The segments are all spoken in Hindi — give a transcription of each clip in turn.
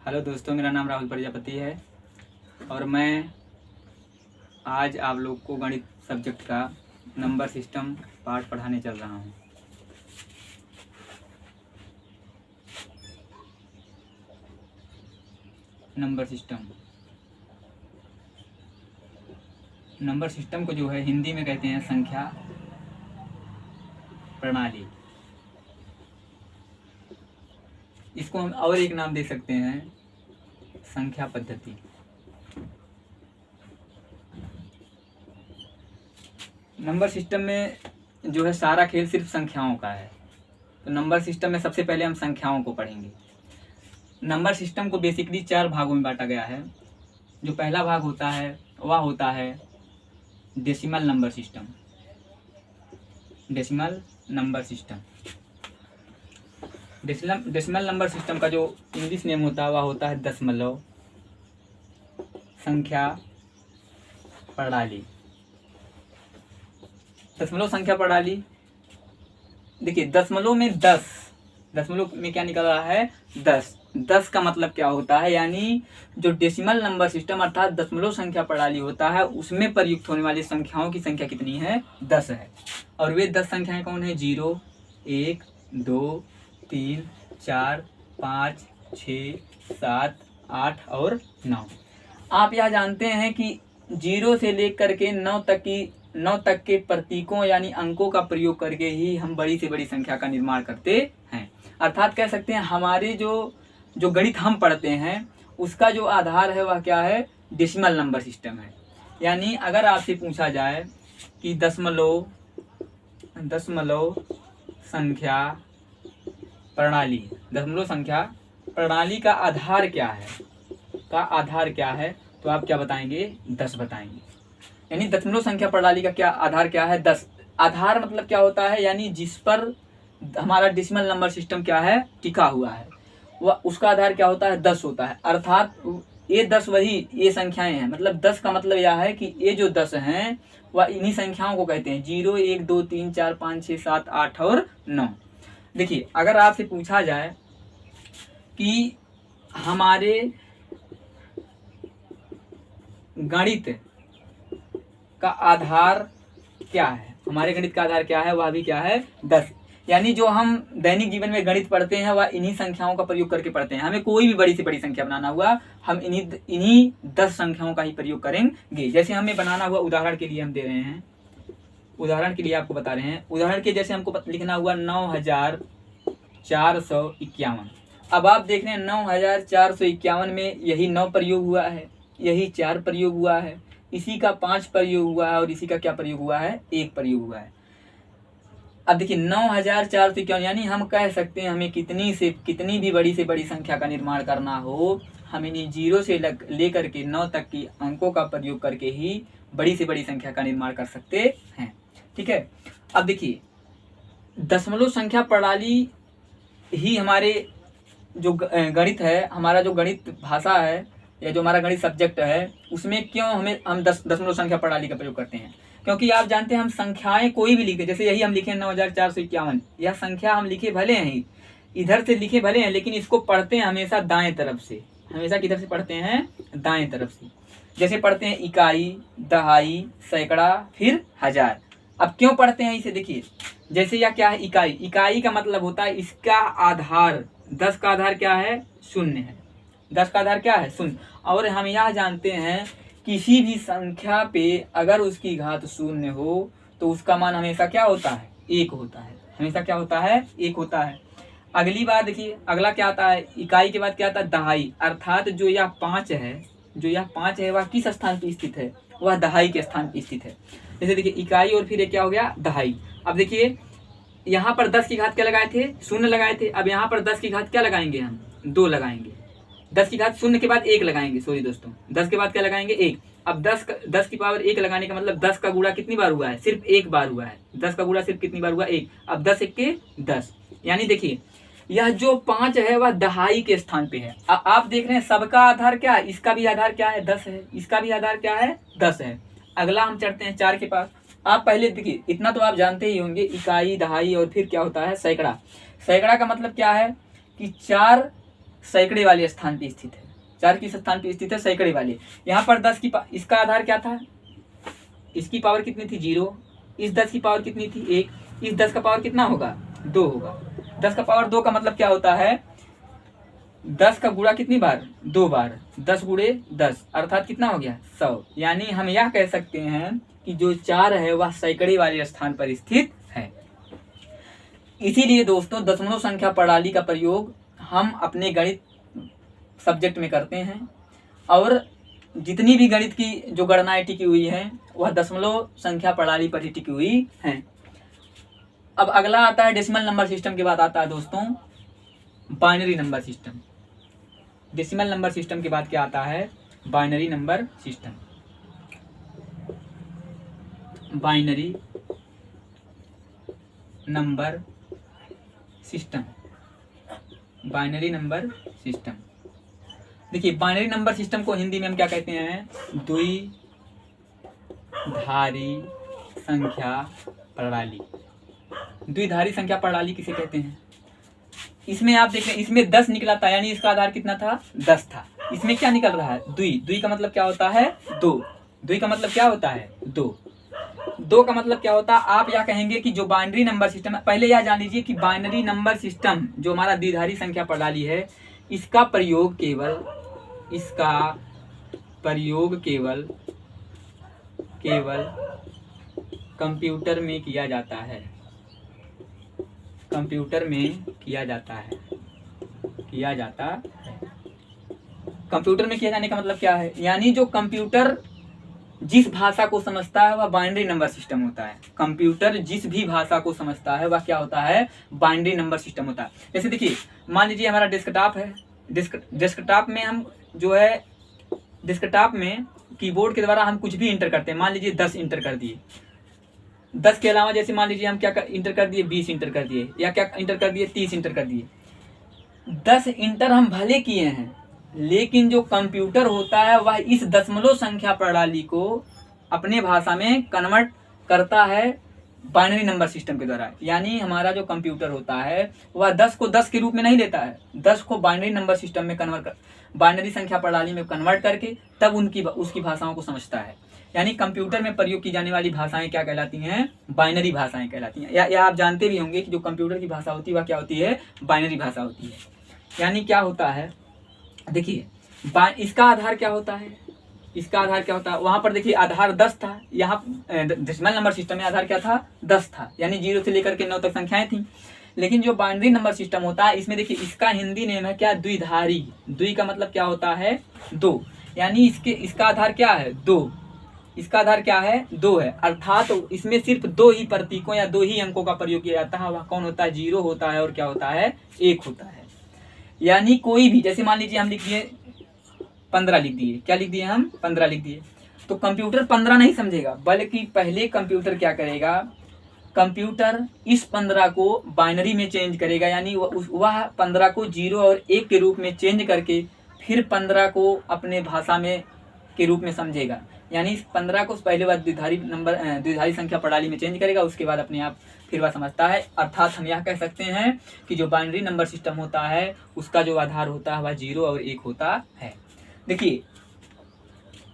हेलो दोस्तों, मेरा नाम राहुल प्रजापति है और मैं आज आप लोग को गणित सब्जेक्ट का नंबर सिस्टम पार्ट पढ़ाने चल रहा हूँ। नंबर सिस्टम को जो है हिंदी में कहते हैं संख्या प्रणाली। इसको हम और एक नाम दे सकते हैं संख्या पद्धति। नंबर सिस्टम में जो है सारा खेल सिर्फ संख्याओं का है। तो नंबर सिस्टम में सबसे पहले हम संख्याओं को पढ़ेंगे। नंबर सिस्टम को बेसिकली 4 भागों में बांटा गया है। जो पहला भाग होता है वह होता है decimal number system. Decimal number system का जो इंग्लिश नेम होता है वह होता है दशमलव संख्या प्रणाली। दशमलव संख्या प्रणाली, देखिए दशमलव में 10, दशमलव में क्या निकल रहा है 10। 10 का मतलब क्या होता है, यानी जो डेसिमल नंबर सिस्टम अर्थात दशमलव संख्या प्रणाली होता है उसमें प्रयुक्त होने वाली संख्याओं की संख्या कितनी है 10 है। और वे 10 संख्याएं कौन है 0, 1, 2, 3, 4, 5, 6, 7, 8 और 9। आप यह जानते हैं कि 0 से लेकर के 9 तक के प्रतीकों यानी अंकों का प्रयोग करके ही हम बड़ी से बड़ी संख्या का निर्माण करते हैं। अर्थात कह सकते हैं हमारे जो गणित हम पढ़ते हैं उसका जो आधार है वह क्या है डेसिमल नंबर सिस्टम है। यानी अगर आपसे पूछा जाए कि दशमलव संख्या प्रणाली का आधार क्या है, तो आप क्या बताएंगे 10 बताएंगे। यानी दशमलव संख्या प्रणाली का क्या आधार क्या है 10। आधार मतलब क्या होता है, यानी जिस पर हमारा डेसिमल नंबर सिस्टम क्या है टिका हुआ है वह उसका आधार क्या होता है 10 होता है। अर्थात ये 10 ये संख्याएं हैं। मतलब 10 का मतलब यह है कि ये जो 10 हैं वह इन्हीं संख्याओं को कहते हैं 0, 1, 2, 3, 4, 5, 6, 7, 8 और 9। देखिए अगर आपसे पूछा जाए कि हमारे गणित का आधार क्या है, वह भी क्या है 10। यानी जो हम दैनिक जीवन में गणित पढ़ते हैं वह इन्हीं संख्याओं का प्रयोग करके पढ़ते हैं। हमें कोई भी बड़ी से बड़ी संख्या बनाना हुआ हम इन्हीं 10 संख्याओं का ही प्रयोग करेंगे। जैसे हमें बनाना हुआ, उदाहरण के लिए हम दे रहे हैं, उदाहरण के लिए आपको बता रहे हैं। उदाहरण के जैसे हमको लिखना हुआ 9451। अब आप देख रहे हैं 9451 में यही 9 प्रयोग हुआ है, यही 4 प्रयोग हुआ है, इसी का 5 प्रयोग हुआ है और इसी का क्या प्रयोग हुआ है 1 प्रयोग हुआ है। अब देखिए 9451 यानी हम कह सकते हैं हमें कितनी भी बड़ी से बड़ी संख्या का निर्माण करना हो हम इन्हीं 0 से लेकर के 9 तक की अंकों का प्रयोग करके ही बड़ी से बड़ी संख्या का निर्माण कर सकते हैं। ठीक है। अब देखिए दशमलव संख्या प्रणाली ही हमारे जो गणित है, हमारा जो गणित भाषा है या जो हमारा गणित सब्जेक्ट है उसमें क्यों हम दशमलव संख्या प्रणाली का प्रयोग करते हैं, क्योंकि आप जानते हैं हम संख्याएं कोई भी लिखते, जैसे यही हम लिखे 9451, यह संख्या हम लिखे भले हैं इधर से लिखे भले हैं, लेकिन इसको पढ़ते हैं हमेशा दाएं तरफ से। हमेशा किधर से पढ़ते हैं दाएं तरफ से। जैसे पढ़ते हैं इकाई, दहाई, सैकड़ा, फिर हजार। अब क्यों पढ़ते हैं इसे, देखिए जैसे यह क्या है इकाई का मतलब होता है इसका आधार 10 का आधार क्या है 0 है। 10 का आधार क्या है 0। और हम यह जानते हैं किसी भी संख्या पे अगर उसकी घात 0 हो तो उसका मान हमेशा क्या होता है 1 होता है। हमेशा क्या होता है 1 होता है। अगली बात देखिए, अगला क्या आता है इकाई के बाद क्या आता है दहाई। अर्थात जो यह 5 है वह किस स्थान पे स्थित है, वह दहाई के स्थान पे स्थित है। जैसे देखिए इकाई और फिर क्या हो गया दहाई। अब देखिए यहाँ पर 10 की घात क्या लगाए थे 0 लगाए थे। अब यहाँ पर 10 की घात क्या लगाएंगे हम 2 लगाएंगे। 10 की घात 0 के बाद 1 लगाएंगे, सॉरी दोस्तों 10 के बाद क्या लगाएंगे 1। अब 10 की पावर 1 लगाने का मतलब 10 का गुणा कितनी बार हुआ है सिर्फ 1 बार हुआ है। 10 का गुणा सिर्फ कितनी बार हुआ 1। अब 10 1 के 10, यानी देखिए यह जो 5 है वह दहाई के स्थान पे है। आप देख रहे हैं सबका आधार क्या है, इसका भी आधार क्या है 10 है, इसका भी आधार क्या है 10 है। अगला हम चढ़ते हैं 4 के पास। आप पहले देखिए इतना तो आप जानते ही होंगे इकाई, दहाई और फिर क्या होता है सैकड़ा। सैकड़ा का मतलब क्या है कि 4 सैकड़े वाले स्थान पे स्थित है। 4 किस स्थान पे स्थित है? सैकड़े वाले। यहाँ पर 10 की इसका आधार क्या था? इसकी पावर कितनी थी? 0। इस 10 की पावर कितनी थी? 1। इस 10 का पावर कितना होगा? 2 होगा। 10 का पावर 2 का मतलब क्या होता है? 10 का गुणा कितनी बार? 2 बार। 10 गुणे 10 अर्थात कितना हो गया? 100। यानी हम यह कह सकते हैं कि जो 4 है वह सैकड़े वाले स्थान पर स्थित है। इसीलिए दोस्तों दशमलव संख्या प्रणाली का प्रयोग हम अपने गणित सब्जेक्ट में करते हैं और जितनी भी गणित की जो गणनाएं टिकी हुई हैं वह दशमलव संख्या प्रणाली पर ही टिकी हुई हैं। अब अगला आता है डेसिमल नंबर सिस्टम के बाद आता है दोस्तों binary number system. Decimal number system के बाद क्या आता है? Binary number system. Binary number system. Binary number system. देखिए बाइनरी नंबर सिस्टम को हिंदी में हम क्या कहते हैं? द्विधारी संख्या प्रणाली। द्विधारी संख्या प्रणाली किसे कहते हैं? इसमें आप देखें, इसमें 10 निकला था, यानी इसका आधार कितना था? 10 था। इसमें क्या निकल रहा है? द्वि का मतलब क्या होता है? 2। द्वि का मतलब क्या होता है? 2 का मतलब क्या होता है? आप यह कहेंगे कि जो बाइनरी नंबर सिस्टम है, पहले यह जान लीजिए कि बाइनरी नंबर सिस्टम जो हमारा द्विधारी संख्या प्रणाली है, इसका प्रयोग केवल कंप्यूटर में किया जाता है। कंप्यूटर में किया जाता है। कंप्यूटर में किया जाने का मतलब क्या है? यानी जो कंप्यूटर जिस भाषा को समझता है वह बाइनरी नंबर सिस्टम होता है। कंप्यूटर जिस भी भाषा को समझता है वह क्या होता है? बाइनरी नंबर सिस्टम होता है। जैसे देखिए, मान लीजिए हमारा डेस्कटॉप है। डेस्कटॉप में हम जो है डेस्कटॉप में कीबोर्ड के द्वारा हम कुछ भी इंटर करते हैं। मान लीजिए 10 इंटर कर दिए। 10 के अलावा जैसे मान लीजिए हम क्या इंटर कर दिए? 20 इंटर कर दिए, या क्या इंटर कर दिए? 30 इंटर कर दिए। 10 इंटर हम भले किए हैं, लेकिन जो कंप्यूटर होता है वह इस दशमलव संख्या प्रणाली को अपने भाषा में कन्वर्ट करता है बाइनरी नंबर सिस्टम के द्वारा। यानी हमारा जो कंप्यूटर होता है वह 10 को 10 के रूप में नहीं लेता है, 10 को बाइनरी नंबर सिस्टम में बाइनरी संख्या प्रणाली में कन्वर्ट करके तब उसकी भाषाओं को समझता है। यानी कंप्यूटर में प्रयोग की जाने वाली भाषाएं क्या कहलाती हैं? बाइनरी भाषाएं कहलाती हैं। या आप जानते भी होंगे कि जो कंप्यूटर की भाषा होती है वह क्या होती है? बाइनरी भाषा होती है। यानी क्या होता है? देखिए इसका आधार क्या होता है? वहां पर देखिए आधार 10 था। यहाँ डेसिमल नंबर सिस्टम में आधार क्या था? 10 था, यानी 0 से लेकर के 9 तक संख्याएं थी। लेकिन जो बाइनरी नंबर सिस्टम होता है इसमें देखिए इसका हिंदी नेम है क्या? द्विधारी। द्वि का मतलब क्या होता है? 2। यानी इसका आधार क्या है? 2। इसका आधार क्या है? 2 है। अर्थात इसमें सिर्फ 2 ही प्रतीकों या 2 ही अंकों का प्रयोग किया जाता है। वह कौन होता है? 0 होता है और क्या होता है? 1 होता है। यानी कोई भी, जैसे मान लीजिए हम लिख दिए 15 लिख दिए। क्या लिख दिए हम? 15 लिख दिए। तो कंप्यूटर 15 नहीं समझेगा, बल्कि पहले कंप्यूटर क्या करेगा? कंप्यूटर इस 15 को बाइनरी में चेंज करेगा। यानी वह 15 को 0 और 1 के रूप में चेंज करके फिर 15 को अपने भाषा में के रूप में समझेगा। यानी 15 को पहले बार द्विधारी संख्या प्रणाली में चेंज करेगा, उसके बाद अपने आप फिर वह समझता है। अर्थात हम यह कह सकते हैं कि जो बाइनरी नंबर सिस्टम होता है उसका जो आधार होता है वह 0 और 1 होता है। देखिए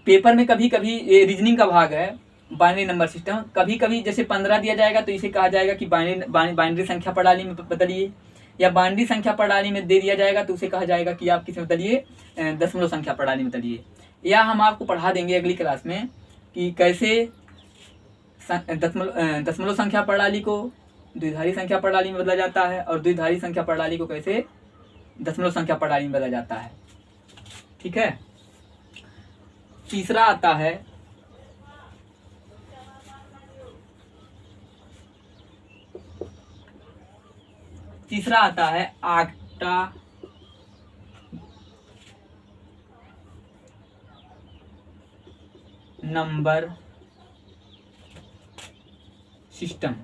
पेपर में कभी कभी रीजनिंग का भाग है बाइनरी नंबर सिस्टम। कभी कभी जैसे 15 दिया जाएगा तो इसे कहा जाएगा कि बाइनरी संख्या प्रणाली में बदलिए, या बाइनरी संख्या प्रणाली में दे दिया जाएगा तो उसे कहा जाएगा कि आप किस में बदलिए? दशमलव संख्या प्रणाली में बदलिए। या हम आपको पढ़ा देंगे अगली क्लास में कि कैसे दशमलव संख्या प्रणाली को द्विधारी संख्या प्रणाली में बदला जाता है और द्विधारी संख्या प्रणाली को कैसे दशमलव संख्या प्रणाली में बदला जाता है। ठीक है। तीसरा आता है octa number system.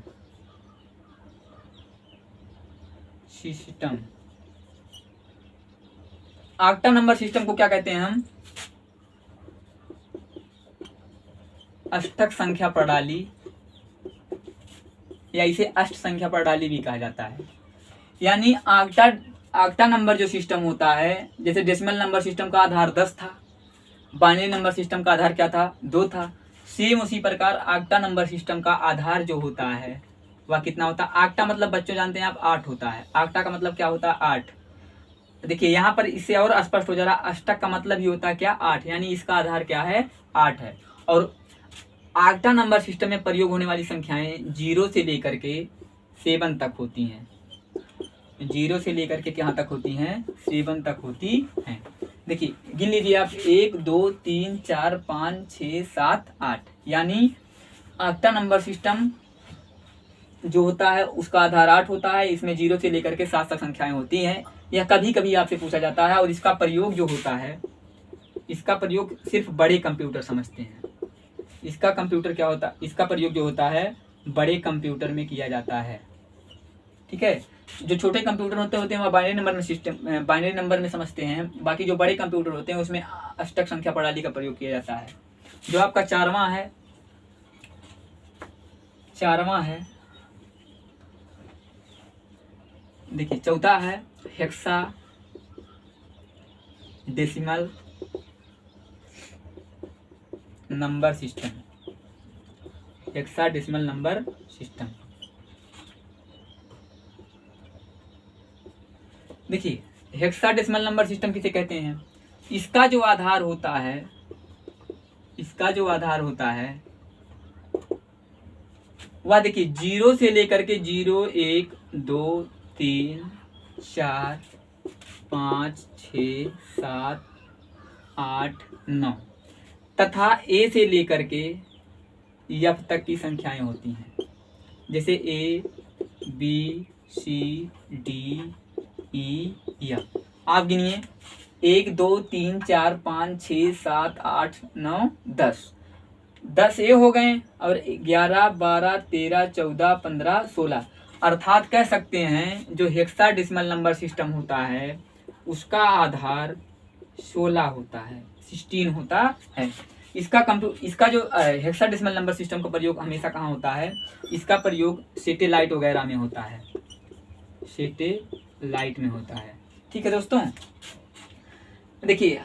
Octal number system को क्या कहते हैं हम? अष्टक संख्या प्रणाली, या इसे अष्ट संख्या प्रणाली भी कहा जाता है। यानी आक्टा आक्टा नंबर जो सिस्टम होता है, जैसे डेसिमल नंबर सिस्टम का आधार 10 था, बाइनरी नंबर सिस्टम का आधार क्या था, 2 था, सेम उसी प्रकार आक्टा नंबर सिस्टम का आधार जो होता है वह कितना होता है। आक्टा मतलब बच्चों जानते हैं आप 8 होता है। आक्टा का मतलब क्या होता है, 8। देखिए यहाँ पर इससे और स्पष्ट हो जा रहा है, अष्टक का मतलब ही होता है क्या, 8, यानी इसका आधार क्या है, 8 है। और आक्टा नंबर सिस्टम में प्रयोग होने वाली संख्याएं 0 से लेकर के 7 तक होती हैं। 0 से लेकर के कहाँ तक होती हैं, 7 तक होती हैं। देखिए गिन लीजिए आप, 1 2 3 4 5 6 7 8, यानी आक्टा नंबर सिस्टम जो होता है उसका आधार 8 होता है। इसमें 0 से लेकर के 7 तक संख्याएं होती हैं। यह कभी कभी आपसे पूछा जाता है, और इसका प्रयोग जो होता है, इसका प्रयोग सिर्फ बड़े कंप्यूटर समझते हैं। इसका कंप्यूटर क्या होता है, इसका प्रयोग जो होता है बड़े कंप्यूटर में किया जाता है। ठीक है, जो छोटे कंप्यूटर होते हैं वह बाइनरी नंबर में सिस्टम, बाइनरी नंबर में समझते हैं। बाकी जो बड़े कंप्यूटर होते हैं उसमें अष्टक संख्या प्रणाली का प्रयोग किया जाता है। जो आपका चारवां है, देखिए चौथा है hexa decimal number system. Hexa decimal number system, देखिए हेक्सा डेसिमल नंबर सिस्टम किसे कहते हैं। इसका जो आधार होता है वह देखिए 0 से लेकर के 0 1 2 3 4 5 6 7 8 9 तथा ए से लेकर के एफ तक की संख्याएं होती हैं। जैसे A B C D E F. आप गिनिए, 1 2 3 4 5 6 7 8 9 10। 10 ए हो गए, और 11 12 13 14 15 16। अर्थात कह सकते हैं जो हेक्साडेसिमल नंबर सिस्टम होता है उसका आधार 16 होता है, 16 होता है। इसका जो हेक्साडेसिमल नंबर सिस्टम का प्रयोग हमेशा कहाँ होता है, इसका प्रयोग सैटेलाइट वगैरह में होता है, सैटेलाइट में होता है। ठीक है दोस्तों, देखिए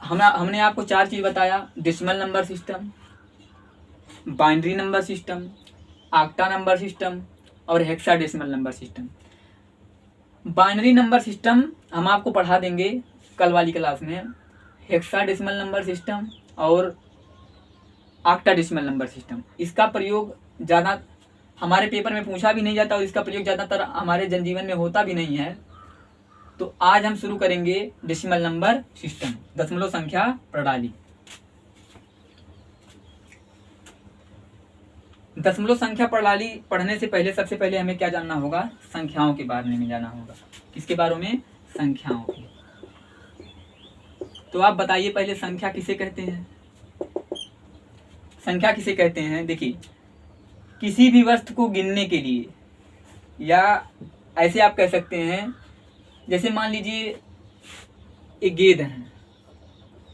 हमने आपको 4 चीज बताया, decimal number system, binary number system, octal number system और hexadecimal number system. Binary number system हम आपको पढ़ा देंगे कल वाली क्लास में। हेक्साडेसिमल नंबर सिस्टम और ऑक्टाडेसिमल नंबर सिस्टम, इसका प्रयोग ज़्यादा हमारे पेपर में पूछा भी नहीं जाता और इसका प्रयोग ज़्यादातर हमारे जनजीवन में होता भी नहीं है। तो आज हम शुरू करेंगे डेसिमल नंबर सिस्टम, दशमलव संख्या प्रणाली। दशमलव संख्या प्रणाली पढ़ने से पहले सबसे पहले हमें क्या जानना होगा, संख्याओं के बारे में जाना होगा। किसके बारे में, संख्याओं के। तो आप बताइए पहले संख्या किसे कहते हैं। संख्या किसे कहते हैं, देखिए किसी भी वस्तु को गिनने के लिए, या ऐसे आप कह सकते हैं, जैसे मान लीजिए एक गेंद है,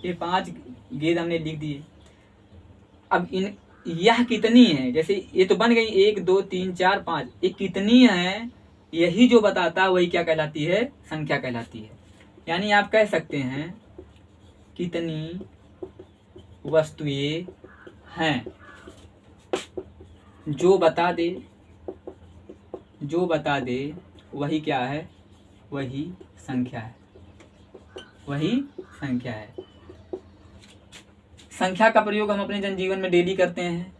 ये 5 गेंद हमने लिख दिए। अब यह कितनी है, जैसे ये तो बन गई 1 2 3 4 5, ये कितनी है यही जो बताता है वही क्या कहलाती है, संख्या कहलाती है। यानी आप कह सकते हैं कितनी वस्तुएं हैं, जो बता दे वही क्या है, वही संख्या है, वही संख्या है। संख्या का प्रयोग हम अपने जनजीवन में डेली करते हैं।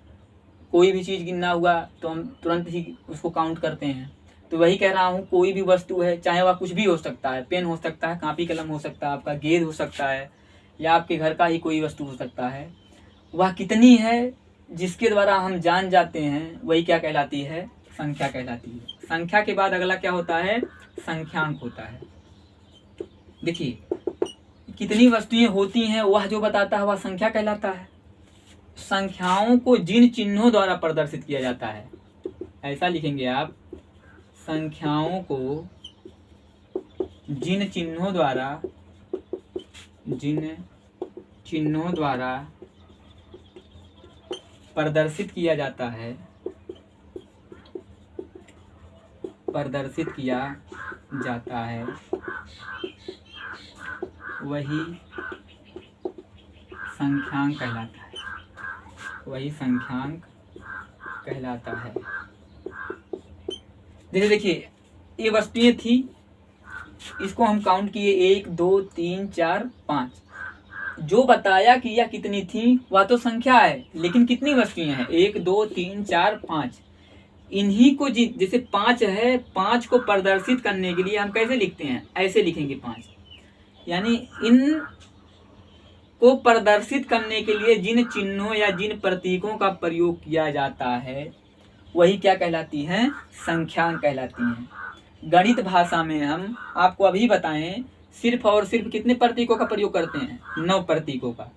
कोई भी चीज़ गिनना हुआ तो हम तुरंत ही उसको काउंट करते हैं। तो वही कह रहा हूँ, कोई भी वस्तु है, चाहे वह कुछ भी हो सकता है, पेन हो सकता है, कापी कलम हो सकता है, आपका गेंद हो सकता है, या आपके घर का ही कोई वस्तु हो सकता है, वह कितनी है जिसके द्वारा हम जान जाते हैं वही क्या कहलाती है, संख्या कहलाती है। संख्या के बाद अगला क्या होता है, संख्यांक होता है। देखिए कितनी वस्तुएं होती हैं वह जो बताता है वह संख्या कहलाता है। संख्याओं को जिन चिन्हों द्वारा प्रदर्शित किया जाता है, ऐसा लिखेंगे आप, संख्याओं को जिन चिन्हों द्वारा प्रदर्शित किया जाता है, जाता है वही संख्यांक कहलाता है, वही संख्यांक कहलाता है। जैसे देखिए ये वस्तुएं थी, इसको हम काउंट किए 1 2 3 4 5। जो बताया कि यह कितनी थी वह तो संख्या है, लेकिन कितनी वस्तुएं हैं 1 2 3 4 5। इन्हीं को जैसे 5 है, 5 को प्रदर्शित करने के लिए हम कैसे लिखते हैं, ऐसे लिखेंगे 5। यानी इन को प्रदर्शित करने के लिए जिन चिन्हों या जिन प्रतीकों का प्रयोग किया जाता है वही क्या कहलाती हैं, संख्यांक कहलाती हैं। गणित भाषा में हम आपको अभी बताएं सिर्फ और सिर्फ कितने प्रतीकों का प्रयोग करते हैं, 9 प्रतीकों का।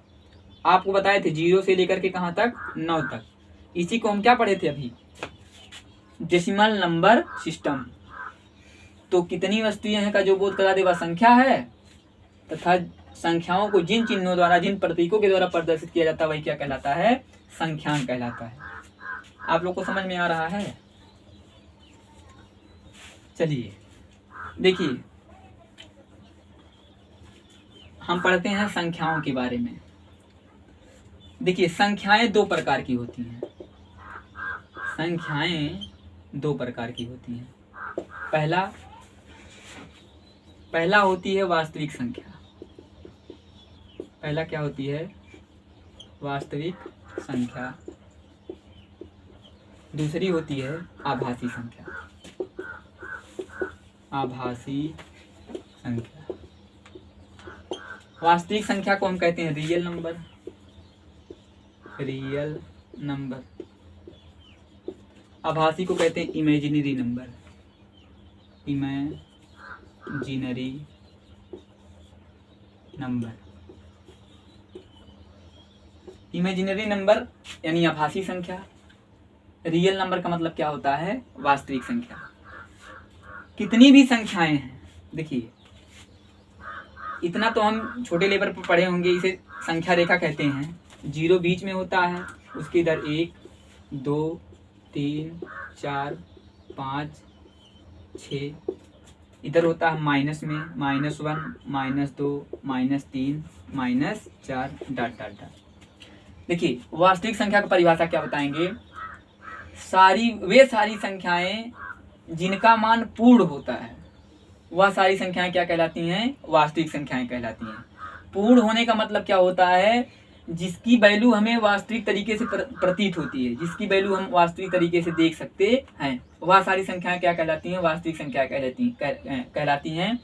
आपको बताए थे 0 से लेकर के कहाँ तक, 9 तक। इसी को हम क्या पढ़े थे अभी, डेसिमल नंबर सिस्टम। तो कितनी वस्तुएं हैं का जो बोध करा दे वह संख्या है, तथा संख्याओं को जिन चिन्हों द्वारा जिन प्रतीकों के द्वारा प्रदर्शित किया जाता है वही क्या कहलाता है, संख्यांक कहलाता है। आप लोग को समझ में आ रहा है? चलिए देखिए हम पढ़ते हैं संख्याओं के बारे में। देखिए संख्याएं 2 प्रकार की होती हैं, संख्याएं 2 प्रकार की होती हैं। पहला होती है वास्तविक संख्या। पहला क्या होती है, वास्तविक संख्या। दूसरी होती है आभासी संख्या, आभासी संख्या। वास्तविक संख्या को हम कहते हैं रियल नंबर, रियल नंबर। आभासी को कहते हैं imaginary number, imaginary number. Imaginary number यानी आभासी संख्या, रियल नंबर का मतलब क्या होता है, वास्तविक संख्या। कितनी भी संख्याएं हैं, देखिए इतना तो हम छोटे लेवल पर पढ़े होंगे, इसे संख्या रेखा कहते हैं। 0 बीच में होता है, उसके इधर 1 2 3 4 5 6 इधर होता है माइनस में, -1 -2 -3 -4 डॉट डॉट डॉट। देखिए वास्तविक संख्या की परिभाषा क्या बताएंगे, वे सारी संख्याएं जिनका मान पूर्ण होता है वह सारी संख्याएं क्या कहलाती हैं, वास्तविक संख्याएं कहलाती हैं। पूर्ण होने का मतलब क्या होता है, जिसकी वैल्यू हमें वास्तविक तरीके से प्रतीत होती है, जिसकी वैल्यू हम वास्तविक तरीके से देख सकते हैं, वह सारी संख्याएं क्या कहलाती हैं, वास्तविक संख्या कहलाती हैं।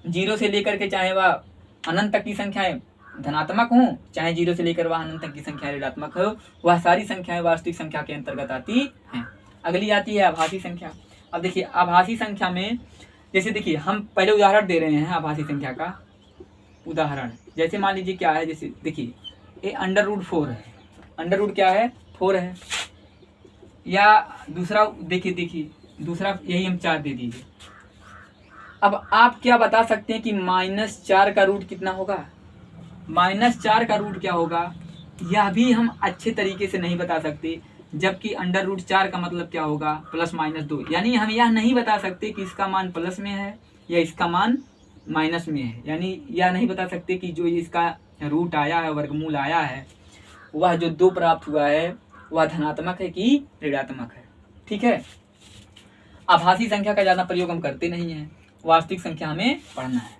0 से लेकर के चाहे वह अनंत तक की संख्याएं धनात्मक हो, चाहे 0 से लेकर वह अनंत तक की संख्या ऋणात्मक हो, वह सारी संख्याएं वास्तविक संख्या के अंतर्गत आती हैं। अगली आती है आभासी संख्या। अब देखिए आभासी संख्या में जैसे देखिए हम पहले उदाहरण दे रहे हैं आभासी संख्या का उदाहरण। जैसे मान लीजिए क्या है, जैसे देखिए ये √4 है, √ क्या है, 4 है। या दूसरा देखिए दूसरा यही हम 4 दे दीजिए। अब आप क्या बता सकते हैं कि -4 का रूट कितना होगा, -4 का रूट क्या होगा, यह भी हम अच्छे तरीके से नहीं बता सकते। जबकि √4 का मतलब क्या होगा, +-2। यानी हम यह नहीं बता सकते कि इसका मान प्लस में है या इसका मान माइनस में है। यानी यह नहीं बता सकते कि जो इसका रूट आया है, वर्गमूल आया है, वह जो 2 प्राप्त हुआ है वह धनात्मक है कि ऋणात्मक है। ठीक है, आभासी संख्या का ज़्यादा प्रयोग हम करते नहीं हैं, वास्तविक संख्या हमें पढ़ना है।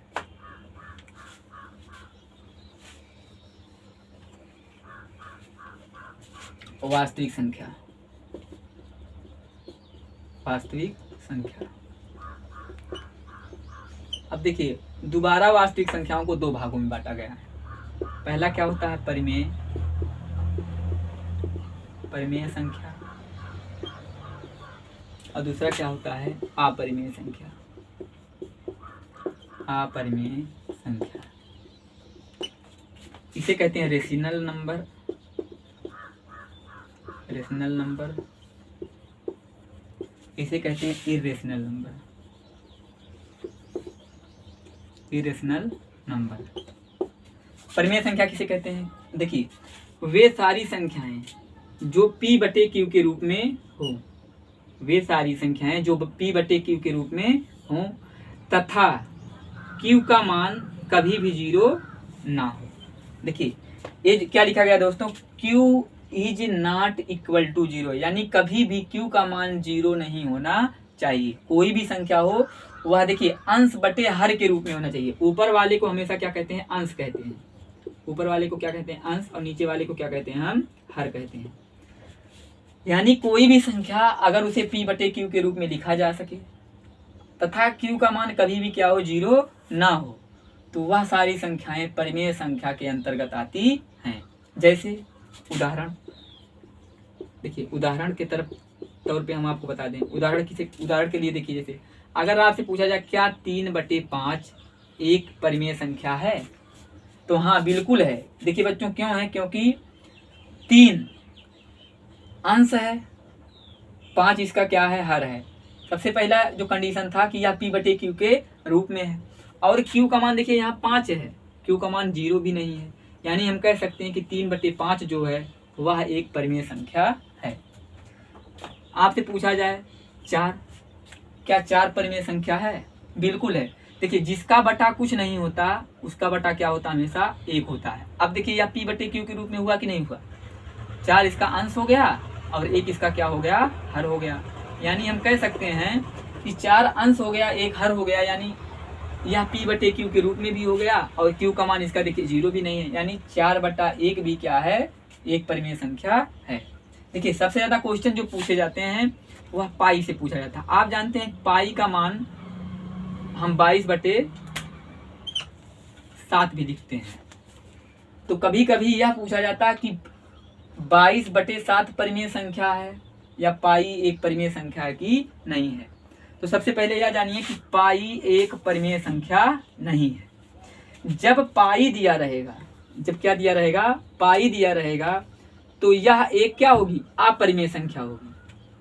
वास्तविक संख्या, वास्तविक संख्या। अब देखिए दोबारा वास्तविक संख्याओं को 2 भागों में बांटा गया है। पहला क्या होता है, परिमेय, परिमेय संख्या, और दूसरा क्या होता है, अपरिमेय संख्या, अपरिमेय संख्या। इसे कहते हैं रेशनल नंबर, रेशनल नंबर। इसे कहते हैं इरेशनल नंबर, इरेशनल नंबर। परिमेय संख्या किसे कहते हैं, देखिए वे सारी संख्याएं जो P/Q के रूप में हो, वे सारी संख्याएं जो P/Q के रूप में हो तथा q का मान कभी भी 0 ना हो। देखिए ये क्या लिखा गया दोस्तों, q is not equal to 0, यानी कभी भी q का मान 0 नहीं होना चाहिए। कोई भी संख्या हो वह देखिए अंश बटे हर के रूप में होना चाहिए। ऊपर वाले को हमेशा क्या कहते हैं, अंश कहते हैं। ऊपर वाले को क्या कहते हैं, अंश, और नीचे वाले को क्या कहते हैं, हम हर कहते हैं। यानी कोई भी संख्या अगर उसे p बटे q के रूप में लिखा जा सके तथा q का मान कभी भी क्या हो, 0 ना हो, तो वह सारी संख्याएं परिमेय संख्या के अंतर्गत आती हैं। जैसे उदाहरण देखिए, उदाहरण के तौर पे हम आपको बता दें। उदाहरण के लिए देखिए, जैसे अगर आपसे पूछा जाए क्या 3/5 एक परिमेय संख्या है, तो हाँ बिल्कुल है। देखिए बच्चों क्यों है, क्योंकि 3 अंश है, 5 इसका क्या है, हर है। सबसे पहला जो कंडीशन था कि यह p बटे q के रूप में है, और q का मान देखिए यहाँ 5 है, q का मान 0 भी नहीं है। यानी हम कह सकते हैं कि 3/5 जो है वह एक परिमेय संख्या है। आपसे पूछा जाए 4, क्या 4 परिमेय संख्या है, बिल्कुल है। देखिए जिसका बटा कुछ नहीं होता उसका बटा क्या होता, हमेशा 1 होता है। अब देखिए यह p बटे q के रूप में हुआ कि नहीं हुआ, 4 इसका अंश हो गया और 1 इसका क्या हो गया, हर हो गया। यानी हम कह सकते हैं कि 4 अंश हो गया, 1 हर हो गया, यानी यह p बटे q के रूप में भी हो गया और q का मान इसका देखिए 0 भी नहीं है। यानी 4/1 भी क्या है, एक परिमेय संख्या है। देखिए सबसे ज्यादा क्वेश्चन जो पूछे जाते हैं वह पाई से पूछा जाता है। आप जानते हैं पाई का मान हम 22/7 भी लिखते हैं। तो कभी कभी यह पूछा जाता है कि 22/7 परिमेय संख्या है या पाई एक परिमेय संख्या है कि नहीं है। तो सबसे पहले यह जानिए कि पाई एक परिमेय संख्या नहीं है। जब पाई दिया रहेगा, जब क्या दिया रहेगा, पाई दिया रहेगा, तो यह एक क्या होगी, अपरिमेय संख्या होगी।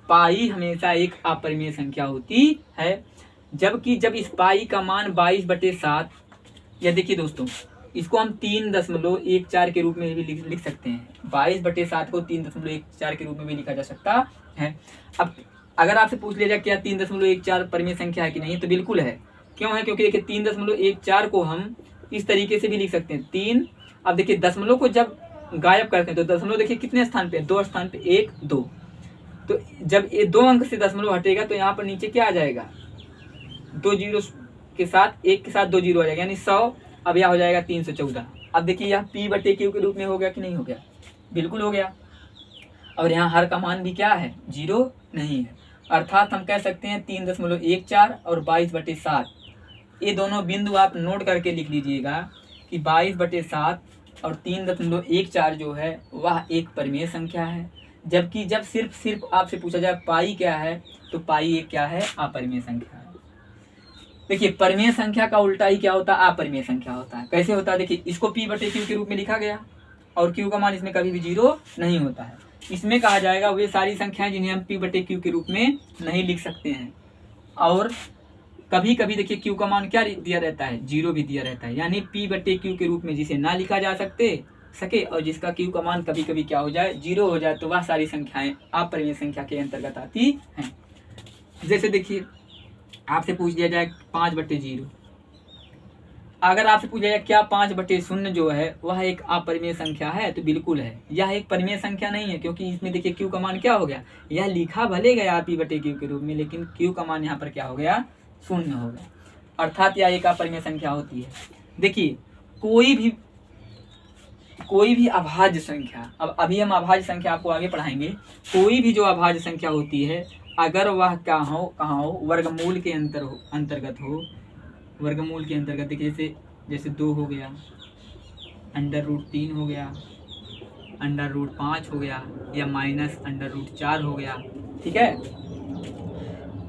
पाई हमेशा एक अपरिमेय संख्या होती है। जबकि जब इस पाई का मान 22/7, या देखिए दोस्तों इसको हम 3.14 के रूप में भी लिख सकते हैं। 22/7 को 3.14 के रूप में भी लिखा जा सकता है। अब अगर आपसे पूछ लिया जाए क्या 3.14 परिमेय संख्या है कि नहीं, तो बिल्कुल है। क्यों है, क्योंकि देखिए 3.14 को हम इस तरीके से भी लिख सकते हैं 3। अब देखिए दशमलव को जब गायब करते हैं तो दशमलव देखिए कितने स्थान पे, 2 स्थान पे, 1 2। तो जब ये 2 अंक से दशमलव हटेगा तो यहाँ पर नीचे क्या आ जाएगा, 2 जीरो के साथ 1 के साथ 2 जीरो आ जाएगा, यानी 100। अब यह हो जाएगा 314। अब देखिए यह p बटे q के रूप में हो गया कि नहीं हो गया, बिल्कुल हो गया। और यहाँ हर का मान भी क्या है, 0 नहीं है। अर्थात हम कह सकते हैं 3.14 और 22/7, ये दोनों बिंदु आप नोट करके लिख लीजिएगा कि 22/7 और 3.14 जो है वह एक परिमेय संख्या है। जबकि जब सिर्फ आपसे पूछा जाए पाई क्या है, तो पाई एक क्या है, अपरिमेय संख्या है। देखिए परिमेय संख्या का उल्टा ही क्या होता है, अपरिमेय संख्या होता है। कैसे होता है, देखिए इसको p बटे q के रूप में लिखा गया और q का मान इसमें कभी भी 0 नहीं होता है। इसमें कहा जाएगा वे सारी संख्याएं जिन्हें हम p बटे q के रूप में नहीं लिख सकते हैं। और कभी कभी देखिए q का मान क्या दिया रहता है, 0 भी दिया रहता है। यानी p बटे q के रूप में जिसे ना लिखा जा सके और जिसका q का मान कभी कभी क्या हो जाए, 0 हो जाए, तो वह सारी संख्याएं अपरिमेय संख्या के अंतर्गत आती हैं। जैसे देखिए आपसे पूछ दिया जाए 5/0, अगर आपसे पूछा जाए क्या 5/0 जो है वह एक अपरिमेय संख्या है, तो बिल्कुल है। यह एक परिमेय संख्या नहीं है, क्योंकि इसमें देखिए q का मान क्या हो गया, यह लिखा भले गया p बटे q के रूप में, लेकिन q का मान यहाँ पर क्या हो गया, 0 हो गया। अर्थात यह एक अपरिमेय संख्या होती है। देखिए कोई भी अभाज्य संख्या, अब अभी हम अभाज्य संख्या आपको आगे पढ़ाएंगे। कोई भी जो अभाज्य संख्या होती है, अगर वह कहाँ हो, वर्गमूल के अंतर्गत हो। वर्गमूल के अंतर्गत देखिए जैसे 2 हो गया, √3 हो गया, √5 हो गया, या -√4 हो गया, ठीक है।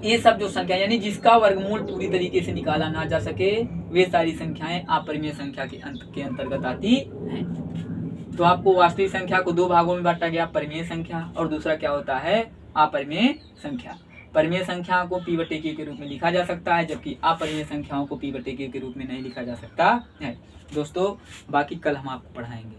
ये सब जो संख्या यानी जिसका वर्गमूल पूरी तरीके से निकाला ना जा सके, वे सारी संख्याएं अपरिमेय संख्या के अंतर्गत आती हैं। तो आपको वास्तविक संख्या को 2 भागों में बांटा गया, परिमेय संख्या और दूसरा क्या होता है, अपरिमेय संख्या। परिमेय संख्या को p बटे q के रूप में लिखा जा सकता है, जबकि अपरिमेय संख्याओं को p बटे q के रूप में नहीं लिखा जा सकता है। दोस्तों बाकी कल हम आपको पढ़ाएंगे।